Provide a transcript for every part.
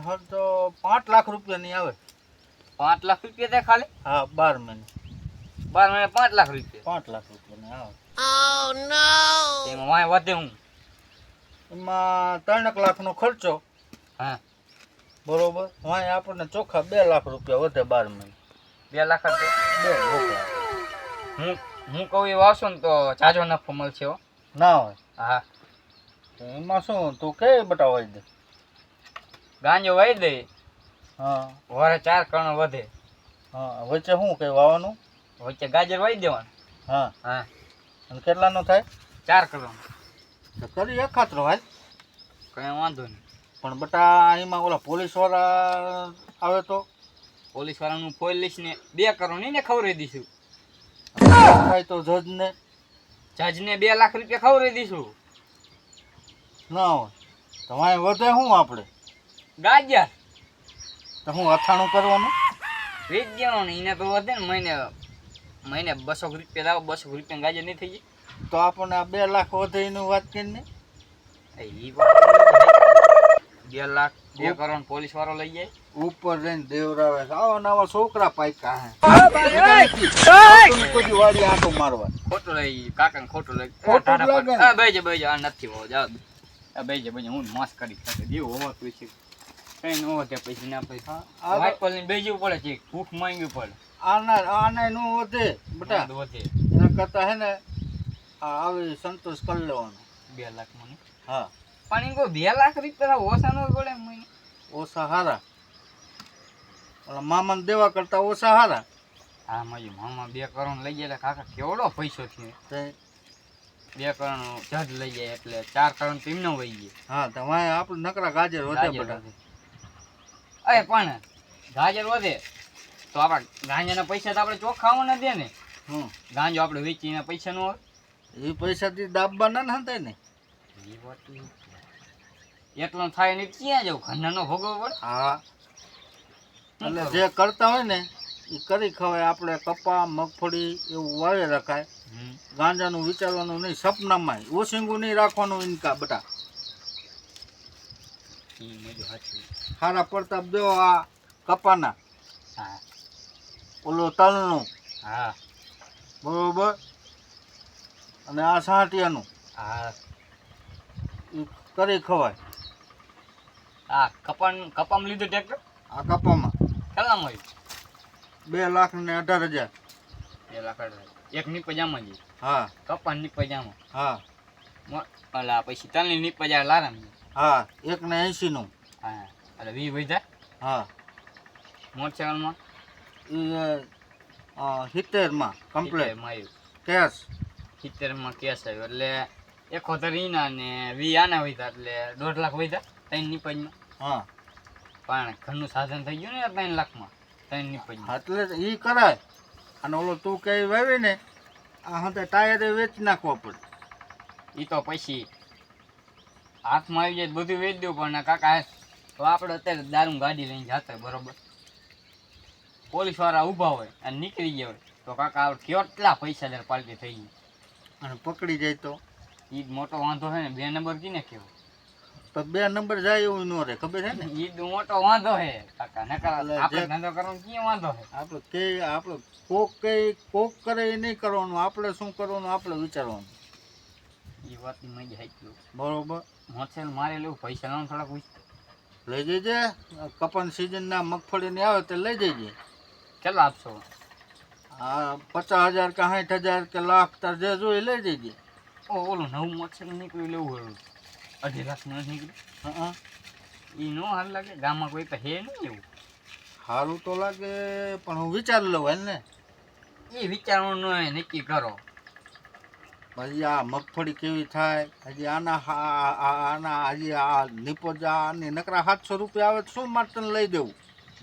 હર તો 5 લાખ રૂપિયાની આવે. 5 લાખ રૂપિયા થાય ખાલી? હા 12 મહિને. 12 મહિને 5 લાખ રૂપિયા? 5 લાખ રૂપિયાની આવે. એમાં વાંય વધે હું? એમાં 3 લાખનો ખર્ચો. હા બરોબર. વાંય આપણને ચોખ્ખા 2 લાખ રૂપિયા વધે 12 મહિને. 2 લાખ જ છે? 2 લાખ. હું કહું એ વાવશો ને તો જાજો નફો મળશે હો. ના હોય. હા એમાં શું તું કે બતાવાઈ દે. ગાંજો વાઈ દે. હા વરે 4 કણ વધે. હા વચ્ચે શું કઈ વાવવાનું? વચ્ચે ગાજર વાઈ દેવાનું. હા હા અને કેટલાનો થાય? 4 કણ. તો કરી એકાત્રો હાલ. કઈ વાંધો નહીં. પણ બટા એમાં ઓલા પોલીસ વાળા આવે તો? પોલીસ વાળાનું પોલીસ ને 2 કરોડ ને ખવડાવી દઈશું. થાય તો જજને જજને 2 લાખ રૂપિયા ખવડાવી દઈશું. ના હોય તો વાંય વધે શું આપણે? ગાજર તો હું અથાણું કરવાનું? વેચ દેવાનું ને એને તો વધે ને મહિને 200 રૂપિયા લાવો. 200 રૂપિયા ગાજર નહીં થઈ જાય તો આપણને આ 2 લાખ વધે એની વાત કરીને. એ વાત 2 લાખ 2 કરોડ પોલીસ વાળો લઈ જાય. ઉપર રહીને દેવરાવે છે. આવા નવા છોકરા પાક્યા હે. કોઈ વાડી આંટો મારવા ખોટું લઈ કાકા ખોટું લઈ ખોટું લાગે ને. બેજે આ નથી હોવો જાવ. બેજે હું મસ્ત કરી શકે દેવું હોવા તું છે કઈ ન હોતે પછી ના પૈસા વાટ પર લઈને બેજવું પડે છે. ભૂખ માંગવી પડે. આના નો વધે બટા. વધે એના કરતા હે ને આ આવી સંતોષ કરી લેવાનો. 2 લાખ મને. હા પણ એમ કહું 2 લાખ રૂપિયા ઓછા ન પડે મને. ઓછા હારા. ઓલા મામાને દેવા કરતા ઓછા હારા. હા મારી મામા 2 કરોડ લઈ જાય કાકા કેવડો પૈસો છે. 2 કરોડ જજ લઈ જાય એટલે 4 કરોડ તેમને વહી જાય. હા તો વાંય આપણે નકરા ગાજર વધે બટા. અરે પણ ગાજર વધે તો આપણા ગાંજાના પૈસા તો આપણે ચોખ્ખા ના દે ને. ગાંજો આપણે વેચીને પૈસા નો આવે એ પૈસાથી દાબવા ના હતા ને. એ વાત એટલો થાય ને ક્યાં જવું ઘરના નો ભોગવવો પડે. હા એટલે જે કરતા હોય ને એ કરી ખવાય. આપણે કપા મગફળી એવું વાવી રખાય. ગાંજાનું વિચારવાનું નહીં. સપનામાં ઓસિંગું નહીં રાખવાનું ઇનકા બટા. સારા પડતા દો આ કપાના. હા ઓલો તલનું. હા બરોબર. અને આ સાંટિયાનું હા એ કરી ખવાય. હા કપામાં લીધું ટ્રેક્ટર. આ કપામાં કેટલામાં આવ્યું? 2 લાખ ને 18,000. 2 લાખ એક નીપજામાં જ. હા કપાસ નીપજામાં. હા ઓલા પછી તલની નીપજા લારામ. હા 1 ને 80 નું. હા એટલે 20 વધ્યા. હા મોટરસાઇકલમાં એ 70 માં કમ્પ્લેટ આવ્યું. કેશ. 70 માં કેસ આવ્યો એટલે 71 ઈના ને 20 આના વધ્યા એટલે 1.5 લાખ વધ્યા 3 નીપજમાં. હા પણ ઘરનું સાધન થઈ ગયું ને 3 લાખમાં 3 નીપજમાં. એટલે એ કરાય. અને ઓલો તું કઈ વાવી ને આ હાથે ટાયરે વેચી નાખવા પડે. એ તો પછી હાથમાં આવી જાય બધું વેચી દઉં. પણ કાકા તો આપણે અત્યારે દારૂ ગાડી લઈને જતા હોય બરોબર. પોલીસ વાળા ઊભા હોય અને નીકળી ગયા હોય તો કાકા આપણે કેટલા પૈસાદાર પાર્ટી થઈ ગઈ. અને પકડી જાય તો ઈ મોટો વાંધો છે ને. 2 નંબર કીને કેવો તો 2 નંબર જાય એવું ન રહે. ખબર છે ને. ઈ મોટો વાંધો છે કાકા. નકર આપણે ધંધો કરવાનો ક્યાં વાંધો છે. આપણે કોક કરે એ નહીં કરવાનું. આપણે શું કરવાનું આપણે વિચારવાનું. એ વાતની મજા આવી. બરોબર. મોટરસાઇકલ મારે લેવું પૈસા લાવવાનું થોડાક પૂછ. લઈ જજે. કપાન સિઝન ના મગફળી ની આવે તો લઈ જજે. કેટલા આપશો? હા 50,000 કે 60,000 કે લાખ તાર જે જોઈએ લઈ જજે. ઓલું નવું મોટરસાઇકલ નીકળ્યું લેવું હોય 2.5 લાખ નું નીકળ્યું. હા એ નો હાલ લાગે. ગામમાં કોઈ તો હે નહીં એવું. સારું તો લાગે પણ હું વિચાર લઉં હાલ ને. એ વિચારવાનું નક્કી કરો. હજી આ મગફળી કેવી થાય. હજી આના હજી આ નિપજા આની નકરા 700 રૂપિયા આવે તો શું માટે લઈ દેવું.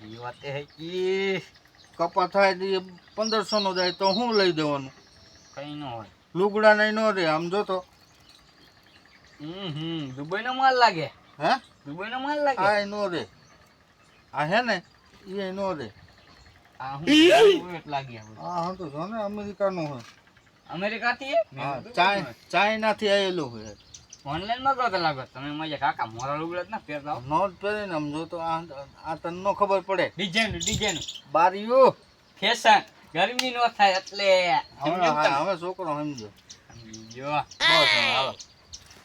એ વાત હે કે કપા થાય તો 1500 નો જાય તો હું લઈ દેવાનું. કઈ ન હોય. લુગડા નહીં નો રે આમ જો તો. દુબઈ નો માલ લાગે. હે દુબઈ નો માલ લાગે. આ નો રે. આ હે ને એ નો રે. આ હું લાગી હા હા તો જો ને અમેરિકાનું હોય. અમેરિકા થી હા ચાઇના થી આવેલું હોય. ઓનલાઈન મગાવતા લાગો તમે મજા કાકા મોરા લુગડા જ ના પહેરતા હો. નોટ પહેરીને આમ જો તો આ તને નો ખબર પડે ડિઝાઇન બારીઓ ફેશન ગરમી નો થાય એટલે સમજો ને તમે? હવે છોકરો સમજો સમજી ગયો. બસ હવે હાલો.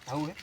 આવું હે?